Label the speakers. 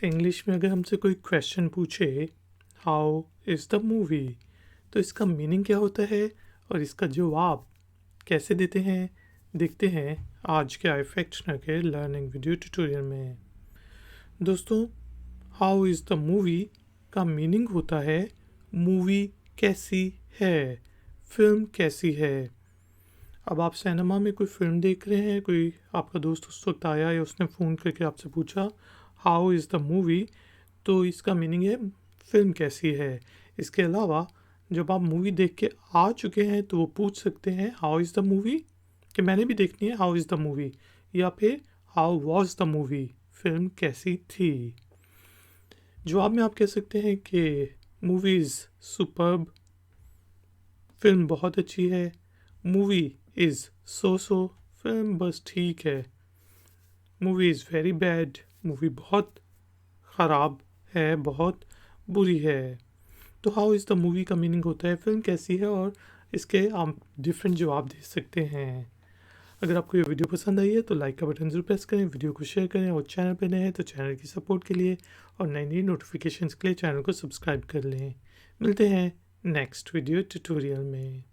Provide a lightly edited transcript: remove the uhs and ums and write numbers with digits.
Speaker 1: English में अगर हमसे कोई क्वेश्चन पूछे हाउ इज़ द मूवी, तो इसका मीनिंग क्या होता है और इसका जवाब कैसे देते हैं, देखते हैं आज के iFactioner के लर्निंग वीडियो ट्यूटोरियल में। दोस्तों, हाउ इज़ द मूवी का मीनिंग होता है मूवी कैसी है, फिल्म कैसी है। अब आप सिनेमा में कोई फिल्म देख रहे हैं, कोई आपका दोस्त उस वक्त आया या उसने फ़ोन करके आपसे पूछा हाउ इज़ द मूवी, तो इसका मीनिंग है फिल्म कैसी है। इसके अलावा जब आप मूवी देख के आ चुके हैं तो वो पूछ सकते हैं हाउ इज़ द मूवी, कि मैंने भी देखनी है हाउ इज़ द मूवी, या फिर how was the movie, film कैसी थी। जवाब में आप कह सकते हैं कि मूवी इज़ सुपर्ब, फिल्म बहुत अच्छी है, मूवी इज़ सो, फिल्म बस ठीक है, movie is very bad, movie बहुत ख़राब है, बहुत बुरी है। तो हाउ इज़ द मूवी का मीनिंग होता है फिल्म कैसी है, और इसके आप डिफरेंट जवाब दे सकते हैं। अगर आपको ये वीडियो पसंद आई है तो लाइक का बटन ज़रूर प्रेस करें, वीडियो को शेयर करें, और चैनल पे नए हैं तो चैनल की सपोर्ट के लिए और नई नई नोटिफिकेशंस के लिए चैनल को सब्सक्राइब कर लें। मिलते हैं नेक्स्ट वीडियो ट्यूटोरियल में।